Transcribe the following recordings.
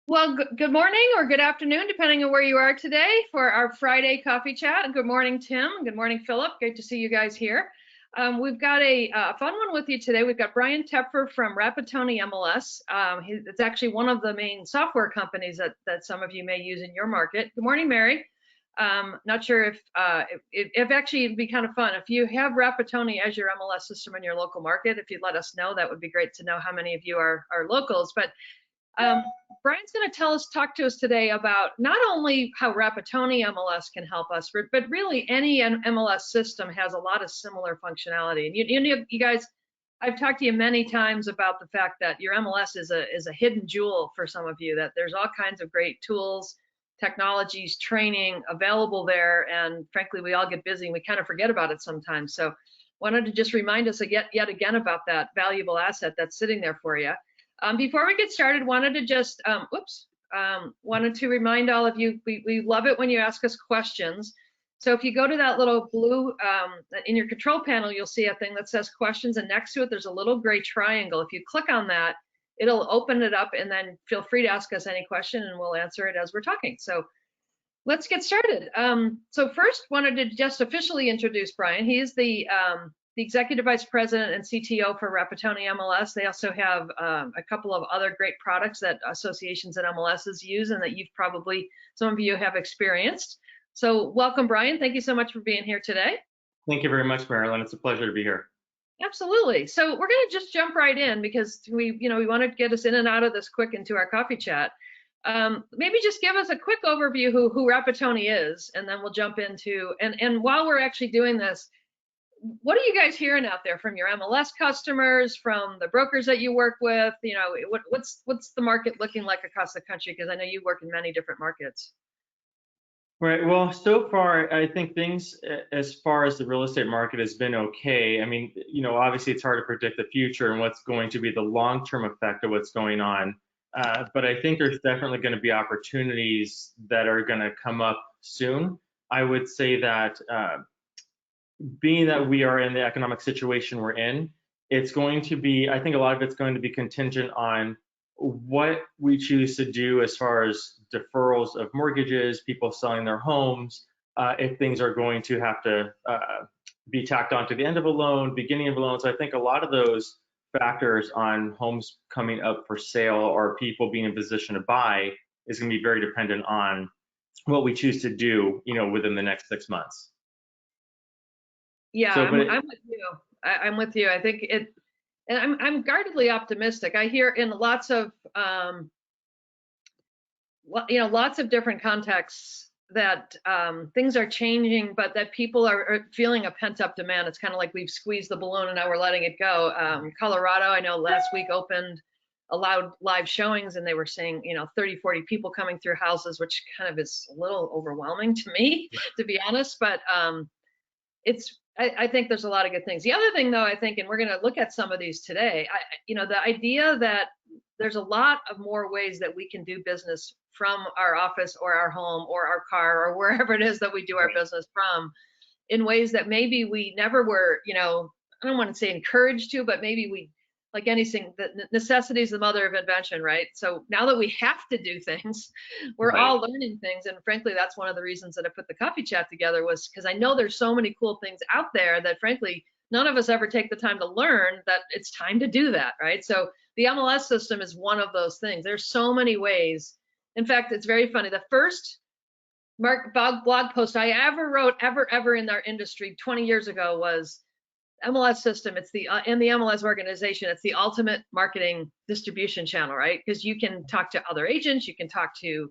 Well, good morning or good afternoon, depending on where you are today for our Friday coffee chat. Good morning, Tim. Good morning, Philip. Great to see you guys here. We've got a fun one with you today. We've got Brian Tepfer from Rapatoni MLS. It's actually one of the main software companies that some of you may use in your market. Good morning, Mary. Not sure if actually it'd be kind of fun if you have Rapatoni as your MLS system in your local market. If you'd let us know, that would be great to know how many of you are locals. But Brian's going to talk to us today about not only how Rapatoni MLS can help us, but really any MLS system has a lot of similar functionality. And you guys, I've talked to you many times about the fact that your MLS is a hidden jewel for some of you, that there's all kinds of great tools, technologies, training available there. And frankly, we all get busy and we kind of forget about it sometimes. So wanted to just remind us yet again about that valuable asset that's sitting there for you. Before we get started, wanted to just, wanted to remind all of you, we love it when you ask us questions. So if you go to that little blue, in your control panel, you'll see a thing that says questions, and next to it, there's a little gray triangle. If you click on that, it'll open it up, and then feel free to ask us any question and we'll answer it as we're talking. So let's get started. So first, wanted to just officially introduce Brian. He is the Executive Vice President and CTO for Rapatoni MLS. They also have a couple of other great products that associations and MLSs use and that you've probably, some of you have experienced. So welcome, Brian. Thank you so much for being here today. Thank you very much, Marilyn. It's a pleasure to be here. Absolutely. So we're going to just jump right in because we want to get us in and out of this quick into our coffee chat. Maybe just give us a quick overview who Rapatoni is, and then we'll jump into, and while we're actually doing this, what are you guys hearing out there from your MLS customers, from the brokers that you work with? You know, what's the market looking like across the country? Because I know you work in many different markets. Right. Well, so far, I think things as far as the real estate market has been okay. I mean, obviously it's hard to predict the future and what's going to be the long-term effect of what's going on. But I think there's definitely going to be opportunities that are going to come up soon. I would say that being that we are in the economic situation we're in, it's going to be, I think a lot of it's going to be contingent on what we choose to do as far as deferrals of mortgages, people selling their homes, if things are going to have to be tacked on to the end of a loan, beginning of a loan. So I think a lot of those factors on homes coming up for sale or people being in a position to buy is going to be very dependent on what we choose to do, within the next 6 months. Yeah, so, I'm with you. I'm with you. I think it, and I'm guardedly optimistic. I hear in lots of, lots of different contexts that things are changing, but that people are feeling a pent-up demand. It's kind of like we've squeezed the balloon and now we're letting it go. Colorado, I know last week allowed live showings, and they were saying, 30, 40 people coming through houses, which kind of is a little overwhelming to me, to be honest. But I think there's a lot of good things. The other thing, though, I think, and we're going to look at some of these today, the idea that there's a lot of more ways that we can do business from our office or our home or our car or wherever it is that we do our business from, in ways that maybe we never were, I don't want to say encouraged to, but maybe we, like anything, that necessity is the mother of invention, right? So now that we have to do things, we're all learning things. And frankly, that's one of the reasons that I put the coffee chat together, was because I know there's so many cool things out there that frankly, none of us ever take the time to learn that it's time to do that, right? So the MLS system is one of those things. There's so many ways. In fact, it's very funny. The first blog post I ever wrote, ever in our industry 20 years ago was MLS system. It's in the MLS organization, it's the ultimate marketing distribution channel, right? Because you can talk to other agents, you can talk to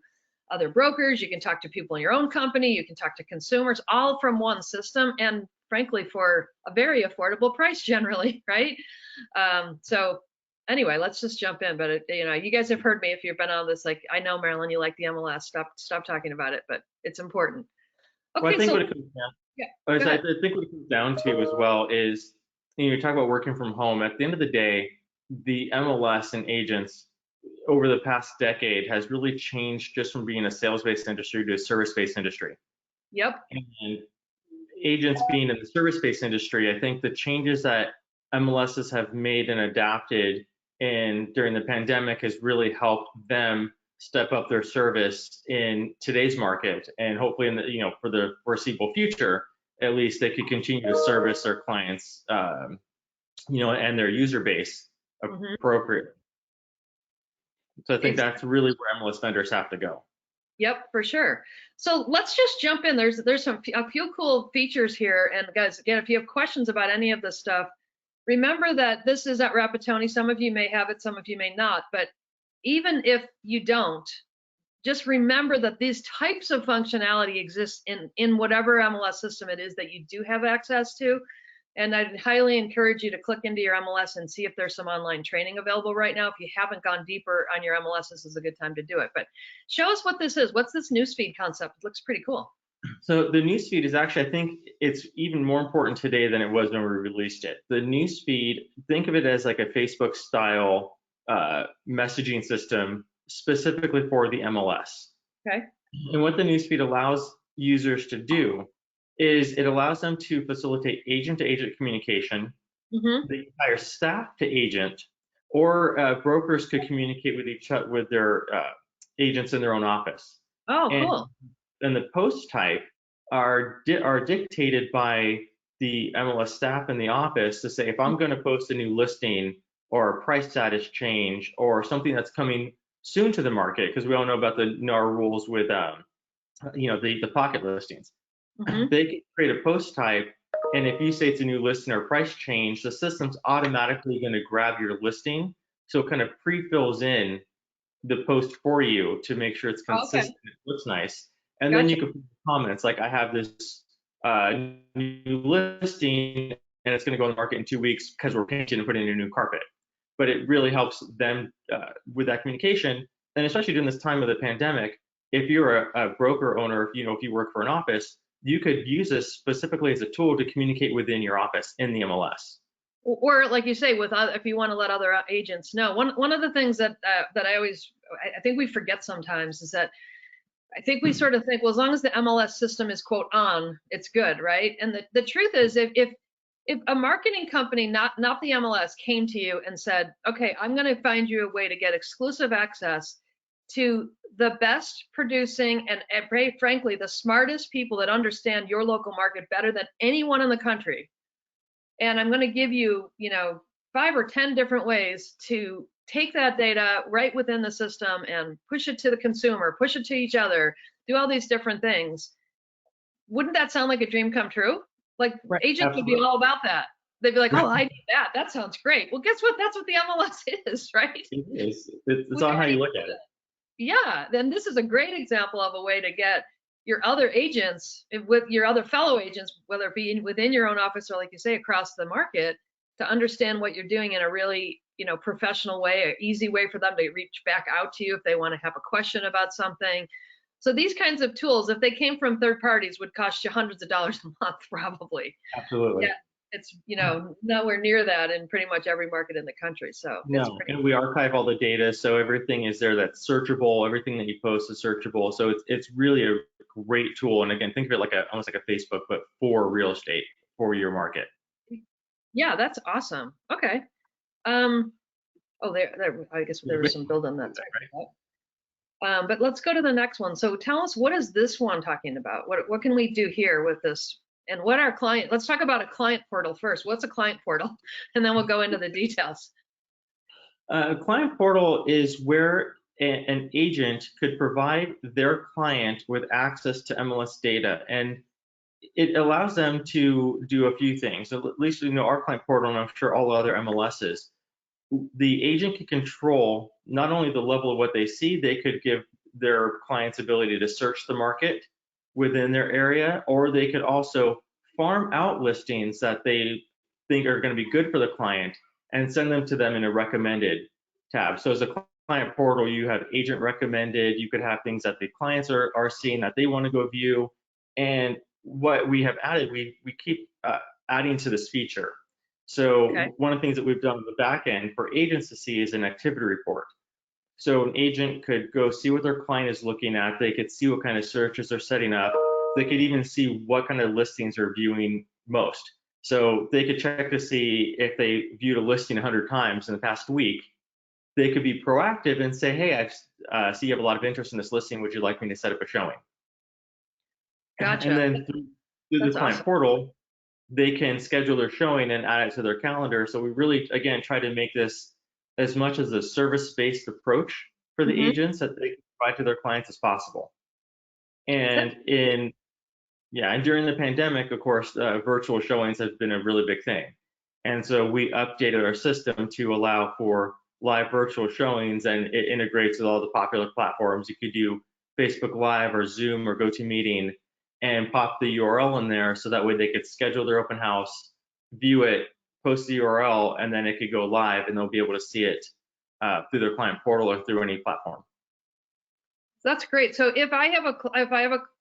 other brokers, you can talk to people in your own company, you can talk to consumers, all from one system, and frankly, for a very affordable price generally, right? So anyway, let's just jump in. But you guys have heard me if you've been on this. Like, I know, Marilyn, you like the MLS. Stop talking about it, but it's important. Okay, well, I think what it comes down. Yeah, I think what it comes down to as well is, you talk about working from home. At the end of the day, the MLS and agents over the past decade has really changed just from being a sales-based industry to a service-based industry. Yep. And agents being in the service-based industry, I think the changes that MLSs have made and adapted and during the pandemic has really helped them step up their service in today's market, and hopefully in the, for the foreseeable future, at least they could continue to service their clients, and their user base Mhm. appropriately. So I think It's that's really where MLS vendors have to go. Yep, for sure. So let's just jump in. There's a few cool features here, and guys, again, if you have questions about any of this stuff, remember that this is at Rapatoni. Some of you may have it, some of you may not, but even if you don't, just remember that these types of functionality exist in whatever MLS system it is that you do have access to. And I'd highly encourage you to click into your MLS and see if there's some online training available right now. If you haven't gone deeper on your MLS, this is a good time to do it. But show us what this is. What's this newsfeed concept? It looks pretty cool. So the newsfeed is actually, I think it's even more important today than it was when we released it. The newsfeed, think of it as like a Facebook style messaging system specifically for the MLS. Okay. And what the newsfeed allows users to do is it allows them to facilitate agent-to-agent communication, Mm-hmm. the entire staff to agent, or brokers could communicate with each other, with their agents in their own office. Oh, And cool. and the post type are dictated by the MLS staff in the office to say, if I'm going to post a new listing or a price status change or something that's coming soon to the market, because we all know about the our rules with the pocket listings. Mm-hmm. They can create a post type, and if you say it's a new listing or price change, the system's automatically going to grab your listing, so it kind of pre-fills in the post for you to make sure it's Okay. consistent, it looks nice, and then Gotcha. you can put comments like, I have this new listing and it's going to go on the market in 2 weeks because we're painting and putting in a new carpet. But it really helps them with that communication, and especially during this time of the pandemic, if you're a broker owner, if you work for an office, you could use this specifically as a tool to communicate within your office in the MLS. Or like you say, with if you want to let other agents know. One of the things that I think we forget sometimes is that I think we sort of think, well, as long as the MLS system is quote on, it's good, right? And the truth is, if a marketing company, not the MLS, came to you and said, okay, I'm going to find you a way to get exclusive access to the best producing and very frankly, the smartest people that understand your local market better than anyone in the country. And I'm going to give you, 5 or 10 different ways to take that data right within the system and push it to the consumer, push it to each other, do all these different things. Wouldn't that sound like a dream come true? Like Right. agents would be Absolutely. all about that. They'd be like, Right. oh, I need that. That sounds great. Well, guess what? That's what the MLS is, right? It is. It's We on how already you do look at it. it. Yeah, then this is a great example of a way to get your other agents with your other fellow agents, whether it be within your own office or like you say, across the market, to understand what you're doing in a really, professional way, an easy way for them to reach back out to you if they want to have a question about something. So these kinds of tools, if they came from third parties, would cost you hundreds of dollars a month, probably. Absolutely. Yeah, it's, nowhere near that in pretty much every market in the country. So it's No, pretty. and we archive all the data, so everything is there that's searchable. Everything that you post is searchable. So it's really a great tool. And again, think of it like almost like a Facebook, but for real estate, for your market. Yeah, that's awesome. Okay. Oh, there. I guess there was some build on that. But let's go to the next one. So tell us, what is this one talking about? What can we do here with this? And what our client? Let's talk about a client portal first. What's a client portal? And then we'll go into the details. A client portal is where an agent could provide their client with access to MLS data, and it allows them to do a few things. So at least our client portal, and I'm sure all other MLSs, the agent can control not only the level of what they see, they could give their clients ability to search the market within their area, or they could also farm out listings that they think are going to be good for the client and send them to them in a recommended tab. So as a client portal, you have agent recommended, you could have things that the clients are seeing that they want to go view. And what we have added, we keep adding to this feature. So Okay. one of the things that we've done on the back end for agents to see is an activity report. So an agent could go see what their client is looking at. They could see what kind of searches they're setting up. They could even see what kind of listings they're viewing most. So they could check to see if they viewed a listing 100 times in the past week. They could be proactive and say, hey, I see you have a lot of interest in this listing. Would you like me to set up a showing? And Gotcha. then through the That's client awesome. portal, they can schedule their showing and add it to their calendar. So we really, again, try to make this as much as a service-based approach for the Hmm. agents that they can provide to their clients as possible. That, And and during the pandemic, of course, virtual showings have been a really big thing. And so we updated our system to allow for live virtual showings, and it integrates with all the popular platforms. You could do Facebook Live or Zoom or GoToMeeting and pop the URL in there so that way they could schedule their open house, view it, post the URL, and then it could go live and they'll be able to see it through their client portal or through any platform. that's great. So if I have a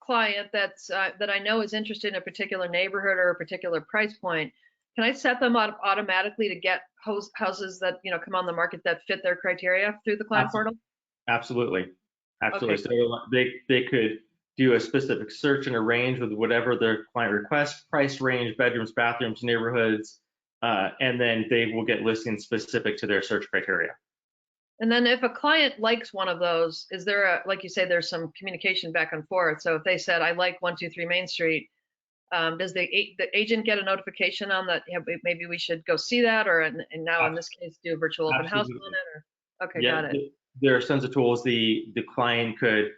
client that I know is interested in a particular neighborhood or a particular price point, can I set them up automatically to get houses that come on the market that fit their criteria through the client portal? Absolutely, absolutely. Okay, So they could do a specific search and a range with whatever their client requests, price range, bedrooms, bathrooms, neighborhoods, and then they will get listings specific to their search criteria. and then if a client likes one of those, is there like you say, there's some communication back and forth. So if they said, I like 123 Main Street, does the agent get a notification on that? Yeah, maybe we should go see that, or and now in this case, do a virtual open house on Absolutely. it? Or okay, Yeah, got it. there are tons of tools. The client could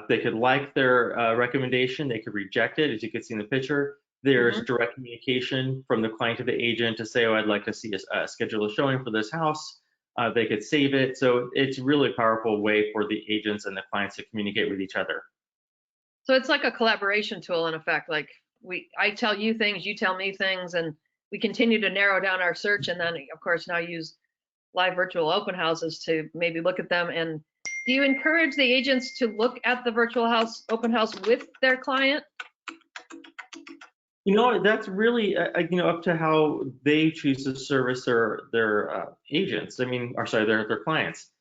they could like their recommendation, they could reject it, as you can see in the picture. There's Hmm. direct communication from the client to the agent to say, oh, I'd like to see a schedule a showing for this house. They could save it. So it's really a powerful way for the agents and the clients to communicate with each other. So it's like a collaboration tool in effect. Like I tell you things, you tell me things, and we continue to narrow down our search, and then of course now use live virtual open houses to maybe look at them. And do you encourage the agents to look at the virtual house open house with their client? That's really up to how they choose to service their agents. I mean, or sorry, their clients.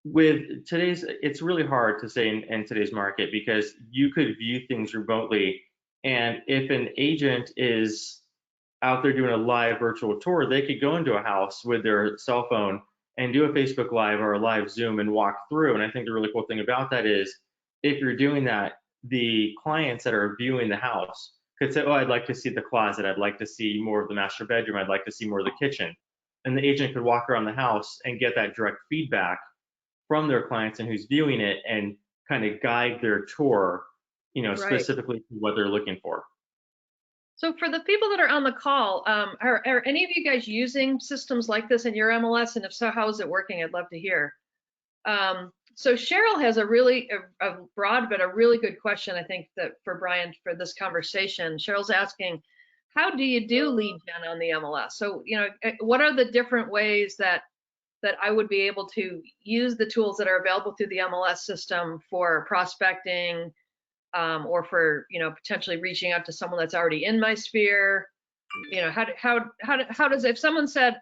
With today's, it's really hard to say in today's market because you could view things remotely, and if an agent is out there doing a live virtual tour, they could go into a house with their cell phone and do a Facebook Live or a live Zoom and walk through. And I think the really cool thing about that is if you're doing that, the clients that are viewing the house could say, oh, I'd like to see the closet, I'd like to see more of the master bedroom, I'd like to see more of the kitchen. And the agent could walk around the house and get that direct feedback from their clients and who's viewing it and kind of guide their tour, Right. specifically to what they're looking for. So for the people that are on the call, are any of you guys using systems like this in your MLS? And if so, how is it working? I'd love to hear. So Cheryl has a broad but a really good question, I think, that for Brian for this conversation. Cheryl's asking, how do you do lead gen on the MLS? So, what are the different ways that I would be able to use the tools that are available through the MLS system for prospecting, or for potentially reaching out to someone that's already in my sphere? How does, if someone said,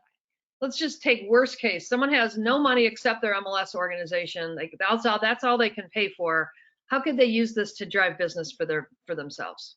let's just take worst case, someone has no money except their MLS organization, like that's all they can pay for, how could they use this to drive business for themselves?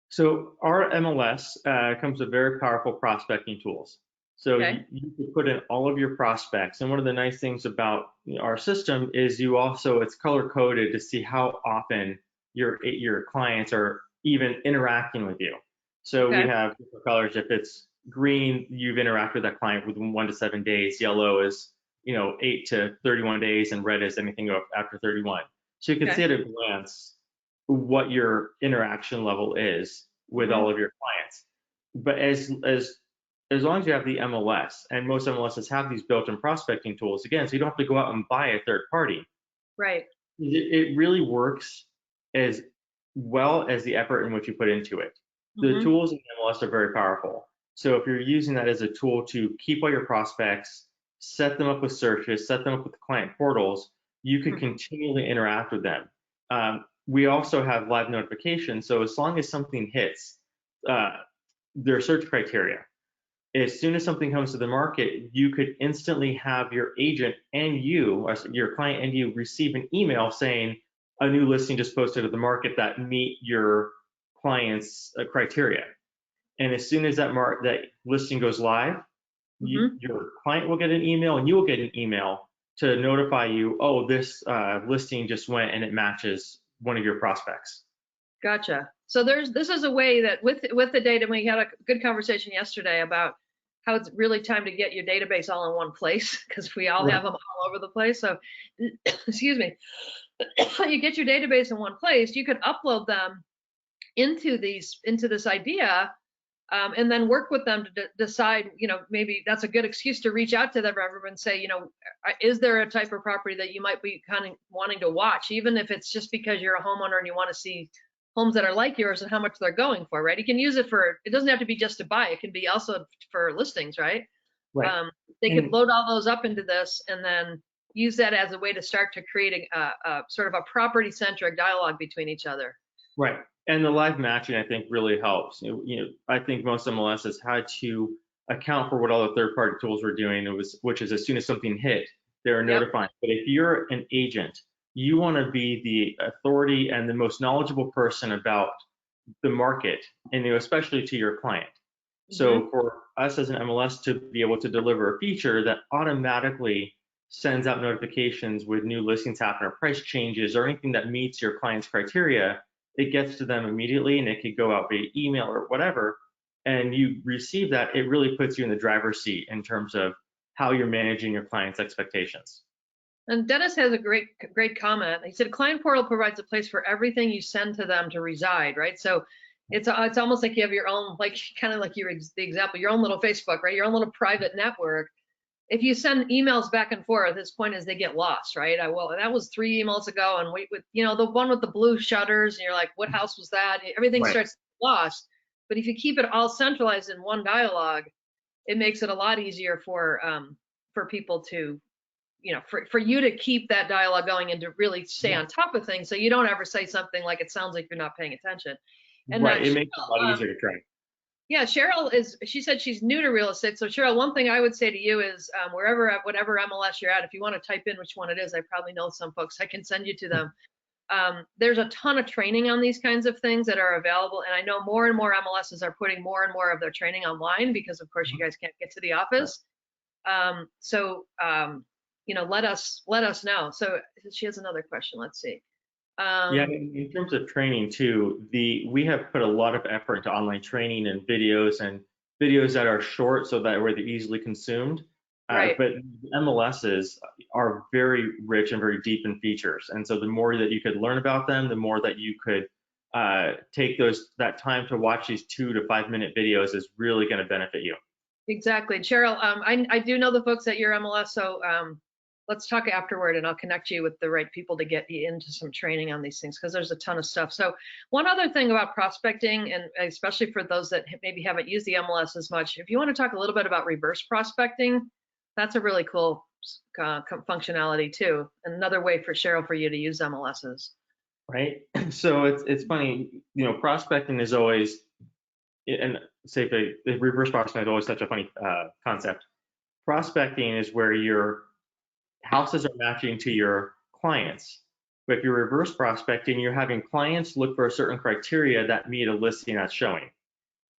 So our MLS comes with very powerful prospecting tools. So Okay. you can put in all of your prospects. And one of the nice things about our system is it's color coded to see how often your clients are even interacting with you. So we Okay. have different colors. If it's green, you've interacted with that client within 1 to 7 days. Yellow is 8 to 31 days, and red is anything after 31. So you can Okay. see at a glance what your interaction level is with Hmm. all of your clients. But as long as you have the MLS, and most MLSs have these built-in prospecting tools, again, so you don't have to go out and buy a third party. Right. It really works as well as the effort in which you put into it. The Hmm. tools in MLS are very powerful. So if you're using that as a tool to keep all your prospects, set them up with searches, set them up with client portals, you can continually interact with them. We also have live notifications. So as long as something hits their search criteria, as soon as something comes to the market, you could instantly have your agent and you, or your client and you, receive an email saying a new listing just posted to the market that meet your client's criteria. And as soon as that listing goes live, Hmm. your client will get an email and you will get an email to notify you, oh, this listing just went and it matches one of your prospects. Gotcha. So this is a way that with the data, we had a good conversation yesterday about how it's really time to get your database all in one place because we all Right. have them all over the place. So, excuse me, you get your database in one place, you could upload them into this idea, and then work with them to decide, maybe that's a good excuse to reach out to them and say, is there a type of property that you might be kind of wanting to watch, even if it's just because you're a homeowner and you want to see homes that are like yours and how much they're going for, right? You can use it it doesn't have to be just to buy, it can be also for listings, right? Right. They could And load all those up into this and then use that as a way to start to create a sort of a property centric dialogue between each other. right. And the live matching, I think, really helps. I think most MLSs had to account for what all the third-party tools were doing. Which is as soon as something hit, they're Yep. notifying. But if you're an agent, you want to be the authority and the most knowledgeable person about the market, and especially to your client. So for us as an MLS to be able to deliver a feature that automatically sends out notifications with new listings happen or price changes or anything that meets your client's criteria, it gets to them immediately and it could go out via email or whatever. And you receive that, it really puts you in the driver's seat in terms of how you're managing your client's expectations. And Dennis has a great comment. He said, "Client portal provides a place for everything you send to them to reside." Right. So it's almost like you have your own, like kind of like the example, your own little Facebook, right? Your own little private network. If you send emails back and forth, his point is they get lost, right? Well, that was 3 emails ago, and the one with the blue shutters, and you're like, what house was that? Everything Right. starts lost. But if you keep it all centralized in one dialogue, it makes it a lot easier for people to, for you to keep that dialogue going and to really stay Yeah. on top of things, so you don't ever say something like it sounds like you're not paying attention. And Right. It makes it a lot easier to track. yeah, she said she's new to real estate. So Cheryl, one thing I would say to you is, whatever MLS you're at, if you want to type in which one it is, I probably know some folks, I can send you to them. There's a ton of training on these kinds of things that are available. And I know more and more MLSs are putting more and more of their training online because of course you guys can't get to the office. Let us know. So she has another question. Let's see. Yeah, in terms of training too, we have put a lot of effort into online training and videos that are short so that way they're easily consumed. Right. But MLSs are very rich and very deep in features, and so the more that you could learn about them, the more that you could take that time to watch these 2 to 5 minute videos is really going to benefit you. Exactly. Cheryl, I do know the folks at your MLS, so let's talk afterward and I'll connect you with the right people to get you into some training on these things because there's a ton of stuff. So one other thing about prospecting, and especially for those that maybe haven't used the MLS as much, if you want to talk a little bit about reverse prospecting, that's a really cool functionality too. Another way for Cheryl for you to use MLSs. Right? So it's funny, prospecting is always, and say the reverse prospecting is always such a funny concept. Prospecting is where your houses are matching to your clients. But if you're reverse prospecting, you're having clients look for a certain criteria that meet a listing that's showing.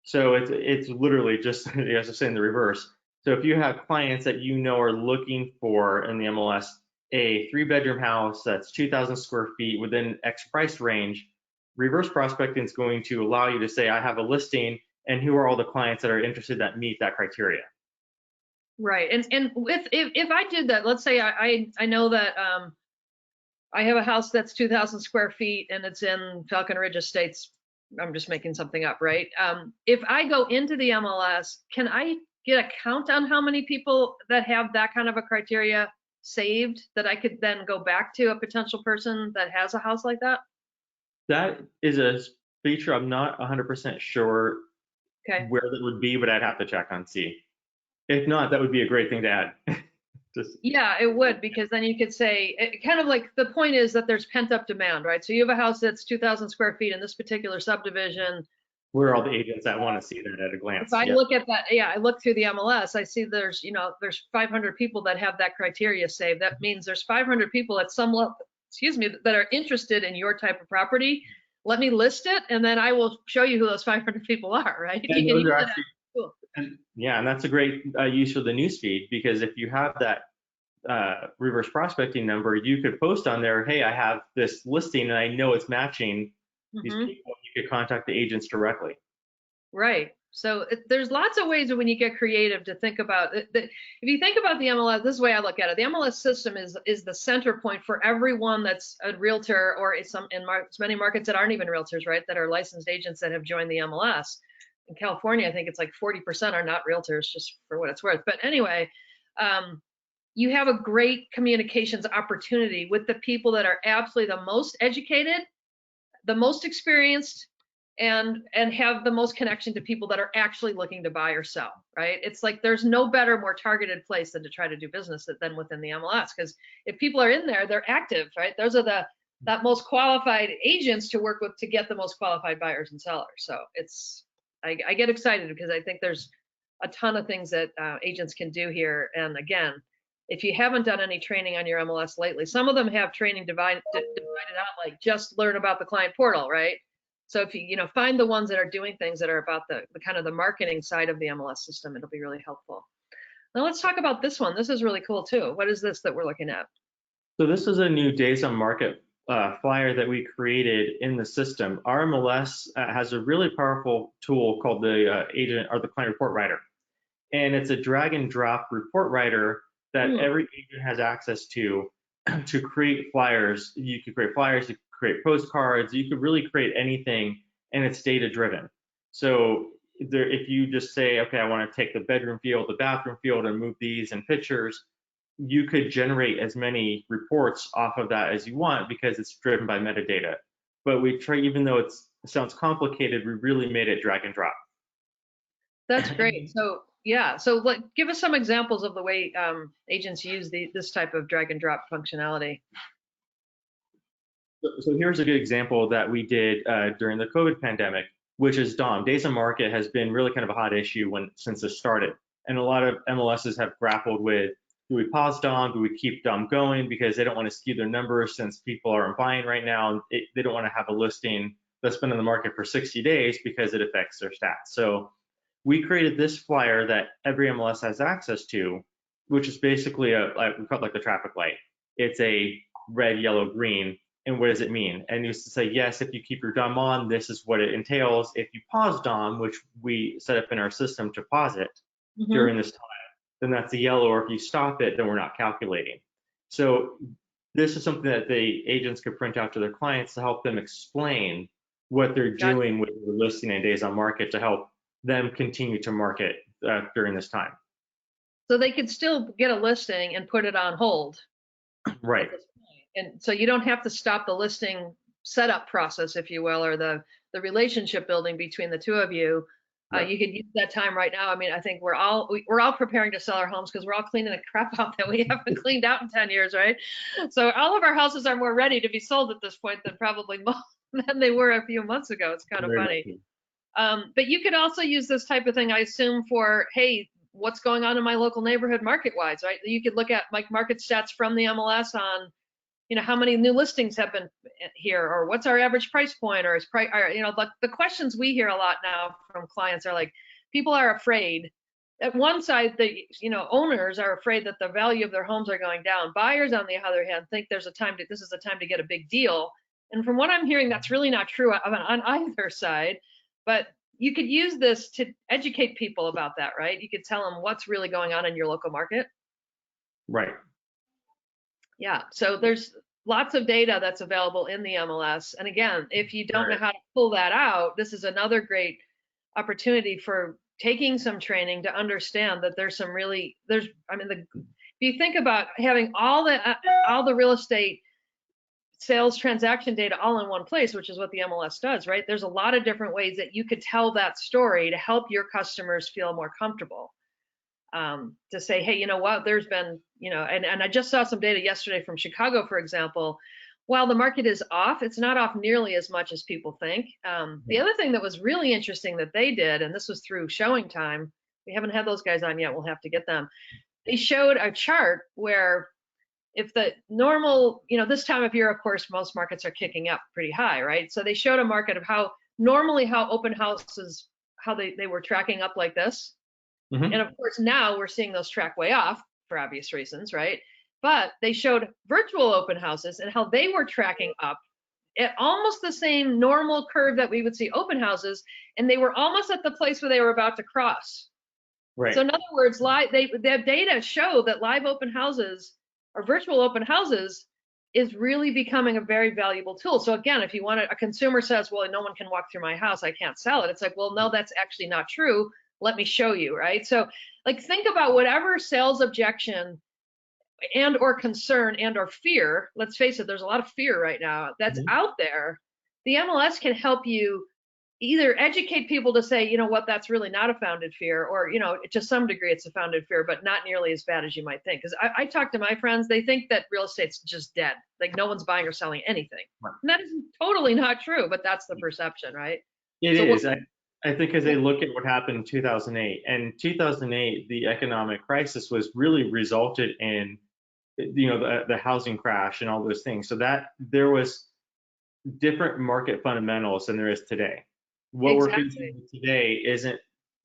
So it's literally just, as I say, in the reverse. So if you have clients that are looking for in the MLS a 3-bedroom house that's 2,000 square feet within X price range, reverse prospecting is going to allow you to say, I have a listing, and who are all the clients that are interested that meet that criteria. Right. And if I did that, let's say I know that I have a house that's 2,000 square feet and it's in Falcon Ridge Estates. I'm just making something up, right? If I go into the MLS, can I get a count on how many people that have that kind of a criteria saved that I could then go back to a potential person that has a house like that? That is a feature I'm not 100% sure Okay. where that would be, but I'd have to check on see. If not, that would be a great thing to add. Just, Yeah, it would, because then you could say, kind of like the point is that there's pent up demand, right? So you have a house that's 2,000 square feet in this particular subdivision. where are all the agents that want to see that at a If glance? I Yeah. look at that, yeah, I look through the MLS, I see there's 500 people that have that criteria saved. That means there's 500 people at some level, excuse me, that are interested in your type of property. let me list it, and then I will show you who those 500 people are, right? And You can those use are it as actually, a tool. and that's a great use for the newsfeed, because if you have that reverse prospecting number, you could post on there, hey, I have this listing and I know it's matching these Mhm. people. You could contact the agents directly. Right. So there's lots of ways when you get creative to think about it. If you think about the MLS, this is the way I look at it. The MLS system is the center point for everyone that's a realtor, or many markets that aren't even realtors, right? That are licensed agents that have joined the MLS. In California, I think it's like 40% are not realtors, just for what it's worth. But anyway, you have a great communications opportunity with the people that are absolutely the most educated, the most experienced, and have the most connection to people that are actually looking to buy or sell, right? It's like there's no better, more targeted place than to try to do business than within the MLS, because if people are in there, they're active, right? Those are that most qualified agents to work with to get the most qualified buyers and sellers. So I get excited because I think there's a ton of things that agents can do here. And again, if you haven't done any training on your MLS lately, some of them have training divided out, like just learn about the client portal, right? So if you find the ones that are doing things that are about the kind of the marketing side of the MLS system, it'll be really helpful. Now let's talk about this one. This is really cool too. What is this that we're looking at? So this is a new days on market flyer that we created in the system. Our MLS has a really powerful tool called the agent or the client report writer. And it's a drag and drop report writer that every agent has access to create flyers. You could create flyers, you could create postcards, you could really create anything, and it's data driven. So if you just say, okay, I want to take the bedroom field, the bathroom field, and move these in pictures, you could generate as many reports off of that as you want because it's driven by metadata. But we try, even though it sounds complicated, we really made it drag and drop. That's great. So yeah, so give us some examples of the way agents use this type of drag and drop functionality. So here's a good example that we did during the COVID pandemic, which is DOM. Days on market has been really kind of a hot issue since this started. And a lot of MLSs have grappled with, do we pause DOM? Do we keep DOM going? Because they don't want to skew their numbers since people aren't buying right now. They don't want to have a listing that's been in the market for 60 days because it affects their stats. So we created this flyer that every MLS has access to, which is basically we call it like the traffic light. It's a red, yellow, green. And what does it mean? And it used to say, yes, if you keep your DOM on, this is what it entails. If you pause DOM, which we set up in our system to pause it during this time, then that's a yellow, or if you stop it, then we're not calculating. So this is something that the agents could print out to their clients to help them explain what they're doing with their listing and days on market to help them continue to market during this time. So they could still get a listing and put it on hold. Right. And so you don't have to stop the listing setup process, if you will, or the relationship building between the two of you. Right. You could use that time right now. I mean, I think we're all preparing to sell our homes because we're all cleaning the crap out that we haven't cleaned out in 10 years, right? So all of our houses are more ready to be sold at this point than probably than they were a few months ago. It's kind of funny. But you could also use this type of thing, I assume, for, hey, what's going on in my local neighborhood market-wise, right? You could look at like market stats from the MLS on, how many new listings have been here, or what's our average price point, or is price, or, the questions we hear a lot now from clients are like, people are afraid. At one side, the owners are afraid that the value of their homes are going down. Buyers, on the other hand, think this is a time to get a big deal. And from what I'm hearing, that's really not true on either side. But you could use this to educate people about that, right? You could tell them what's really going on in your local market. Right. Yeah, so there's lots of data that's available in the MLS. And again, if you don't know how to pull that out, this is another great opportunity for taking some training to understand that if you think about having all the real estate sales transaction data all in one place, which is what the MLS does, right? There's a lot of different ways that you could tell that story to help your customers feel more comfortable. To say, hey, you know what, there's been, and I just saw some data yesterday from Chicago, for example. While the market is off, it's not off nearly as much as people think. The other thing that was really interesting that they did, and this was through Showing Time, we haven't had those guys on yet, we'll have to get them. They showed a chart where if the normal, this time of year, of course, most markets are kicking up pretty high, right? So they showed a market of how open houses, how they were tracking up like this. Mm-hmm. And of course, now we're seeing those track way off for obvious reasons, right? But they showed virtual open houses and how they were tracking up at almost the same normal curve that we would see open houses, and they were almost at the place where they were about to cross. Right. So in other words, the data show that live open houses or virtual open houses is really becoming a very valuable tool. So again, if you want a consumer says, well, no one can walk through my house, I can't sell it. It's like, well, no, that's actually not true. Let me show you, right? So like think about whatever sales objection and or concern and or fear, let's face it, there's a lot of fear right now that's out there. The MLS can help you either educate people to say, you know what, that's really not a founded fear, or, to some degree it's a founded fear, but not nearly as bad as you might think. Because I talk to my friends, they think that real estate's just dead. Like no one's buying or selling anything. Right. And that is totally not true, but that's the perception, right? It is. I think as they look at what happened in 2008, and 2008, the economic crisis was really resulted in, the housing crash and all those things. So that there was different market fundamentals than there is today. What we're facing today isn't,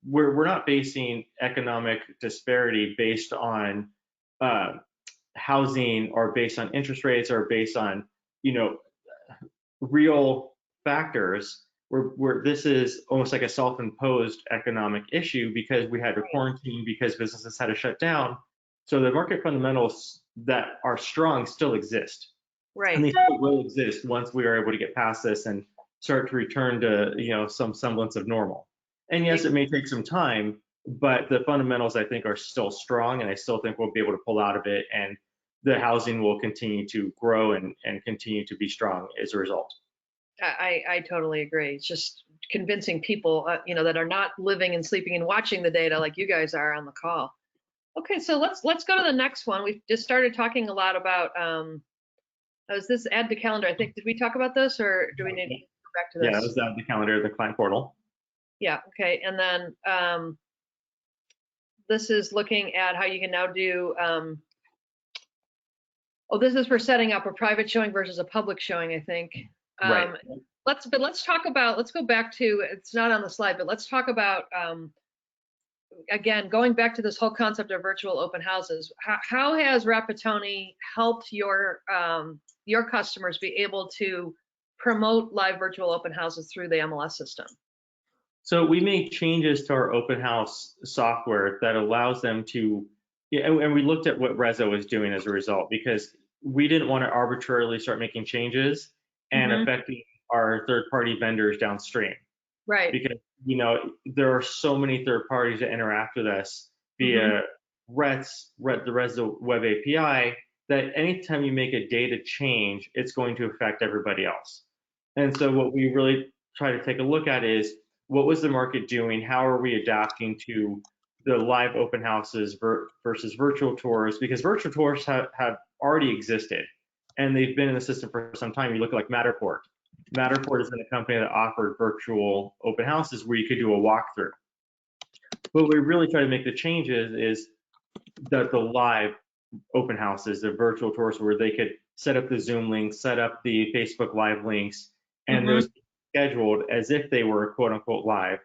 we're not facing economic disparity based on housing or based on interest rates or based on, real factors. Where this is almost like a self-imposed economic issue because we had to quarantine, because businesses had to shut down. So the market fundamentals that are strong still exist. Right. And they still will exist once we are able to get past this and start to return to, some semblance of normal. And yes, it may take some time, but the fundamentals I think are still strong, and I still think we'll be able to pull out of it, and the housing will continue to grow and continue to be strong as a result. I totally agree. It's just convincing people, that are not living and sleeping and watching the data like you guys are on the call. Okay, so let's go to the next one. We've just started talking a lot about, is this add to calendar? I think, did we talk about this, or do we need to go back to this? Yeah, it was add to calendar, the client portal. Yeah, okay, and then this is looking at how you can now do, this is for setting up a private showing versus a public showing, I think. Right. Let's go back to, it's not on the slide, but let's talk about, again, going back to this whole concept of virtual open houses. How has Rapatoni helped your customers be able to promote live virtual open houses through the MLS system? So we made changes to our open house software that allows them to, and we looked at what Rezo was doing as a result, because we didn't want to arbitrarily start making changes and affecting our third-party vendors downstream. Right. Because, there are so many third parties that interact with us via the Rezo web API, that anytime you make a data change, it's going to affect everybody else. And so what we really try to take a look at is, what was the market doing? How are we adapting to the live open houses versus virtual tours? Because virtual tours have already existed, and they've been in the system for some time. You look at like Matterport. Matterport has been a company that offered virtual open houses where you could do a walkthrough. What we really try to make the changes is the live open houses, the virtual tours, where they could set up the Zoom links, set up the Facebook Live links, and those scheduled as if they were quote unquote live,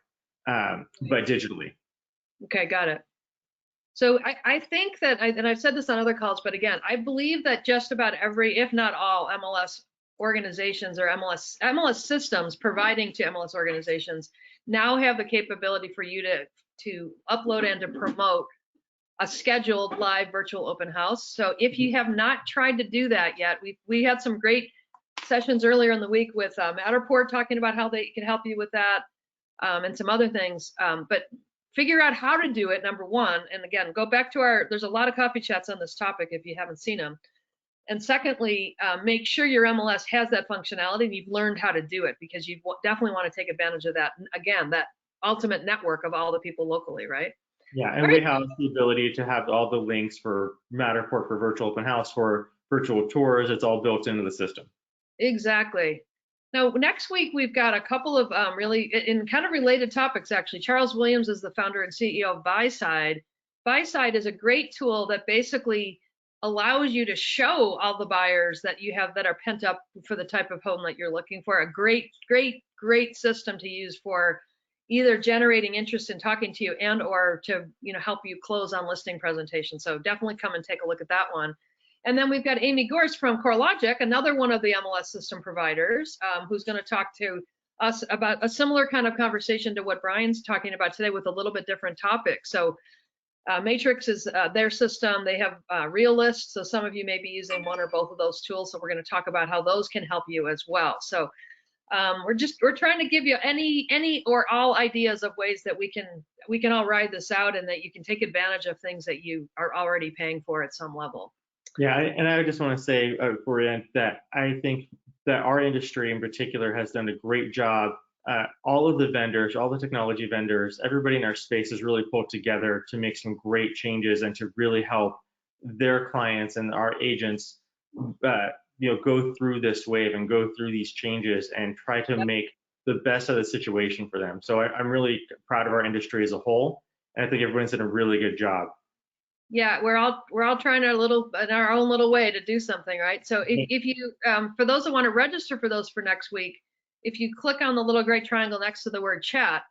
but digitally. Okay, got it. So I think that, and I've said this on other calls, but again, I believe that just about every, if not all, MLS organizations or MLS systems providing to MLS organizations now have the capability for you to upload and to promote a scheduled live virtual open house. So if you have not tried to do that yet, we had some great sessions earlier in the week with Matterport talking about how they can help you with that, and some other things. But figure out how to do it, number one. And again, go back to there's a lot of coffee chats on this topic if you haven't seen them. And secondly, make sure your MLS has that functionality and you've learned how to do it, because you definitely want to take advantage of that. Again, that ultimate network of all the people locally, right? Yeah, and we have the ability to have all the links for Matterport for virtual open house, for virtual tours. It's all built into the system. Exactly. Now, next week, we've got a couple of really in kind of related topics, actually. Charles Williams is the founder and CEO of BuySide. BuySide is a great tool that basically allows you to show all the buyers that you have that are pent up for the type of home that you're looking for. A great system to use for either generating interest in talking to you and or to help you close on listing presentations. So definitely come and take a look at that one. And then we've got Amy Gorst from CoreLogic, another one of the MLS system providers, who's going to talk to us about a similar kind of conversation to what Brian's talking about today with a little bit different topic. So Matrix is their system. They have Realist, so some of you may be using one or both of those tools. So we're going to talk about how those can help you as well. So we're trying to give you any or all ideas of ways that we can all ride this out, and that you can take advantage of things that you are already paying for at some level. Yeah, and I just want to say before we end that I think that our industry in particular has done a great job. All of the vendors, all the technology vendors, everybody in our space has really pulled together to make some great changes and to really help their clients and our agents, go through this wave and go through these changes and try to make the best of the situation for them. So I'm really proud of our industry as a whole, and I think everyone's done a really good job. Yeah, we're all trying in our own little way to do something, right? So if you, for those that want to register for those for next week, if you click on the little gray triangle next to the word chat,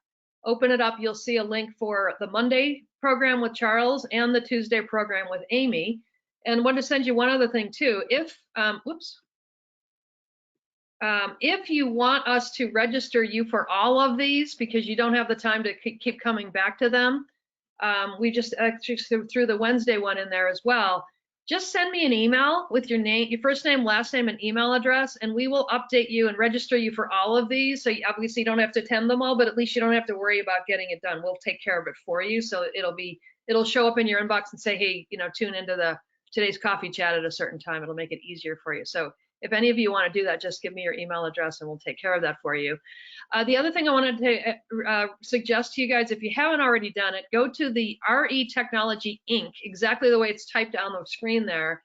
open it up, you'll see a link for the Monday program with Charles and the Tuesday program with Amy. And I want to send you one other thing too. If you want us to register you for all of these because you don't have the time to keep coming back to them, we just threw the Wednesday one in there as well. Just send me an email with your name, your first name, last name, and email address, and we will update you and register you for all of these. So you obviously don't have to attend them all, but at least you don't have to worry about getting it done. We'll take care of it for you. So it'll show up in your inbox and say, hey, tune into today's coffee chat at a certain time. It'll make it easier for you. So if any of you want to do that, just give me your email address and we'll take care of that for you. The other thing I wanted to suggest to you guys, if you haven't already done it, go to the RE Technology Inc., exactly the way it's typed on the screen there,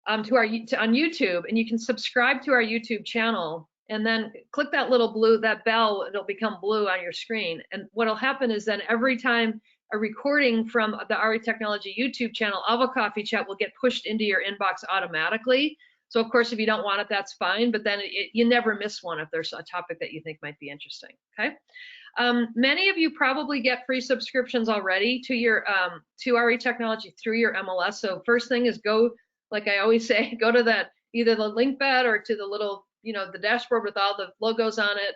on YouTube, and you can subscribe to our YouTube channel, and then click that little that bell, it'll become blue on your screen. And what'll happen is then every time a recording from the RE Technology YouTube channel of a coffee chat will get pushed into your inbox automatically. So of course, if you don't want it, that's fine, but then you never miss one if there's a topic that you think might be interesting, okay? Many of you probably get free subscriptions already to your to RE Technology through your MLS. So first thing is go, like I always say, go to that, either the link bed or to the little, the dashboard with all the logos on it.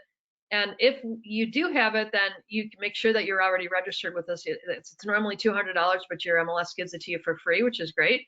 And if you do have it, then you can make sure that you're already registered with us. It's normally $200, but your MLS gives it to you for free, which is great.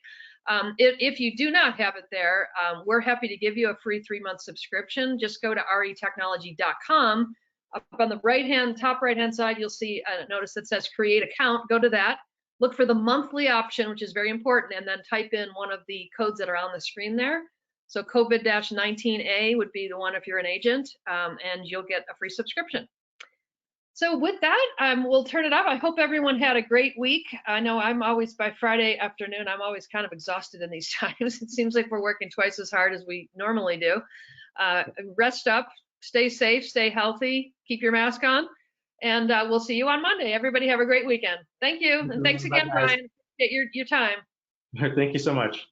If you do not have it there, we're happy to give you a free 3-month subscription. Just go to retechnology.com. Up on the top right-hand side, you'll see a notice that says create account. Go to that. Look for the monthly option, which is very important, and then type in one of the codes that are on the screen there. So COVID-19A would be the one if you're an agent, and you'll get a free subscription. So with that, we'll turn it up. I hope everyone had a great week. I know I'm always, by Friday afternoon, I'm always kind of exhausted in these times. It seems like we're working twice as hard as we normally do. Rest up, stay safe, stay healthy, keep your mask on, and we'll see you on Monday. Everybody have a great weekend. Thank you, and thanks again, Brian. Get your time. Thank you so much.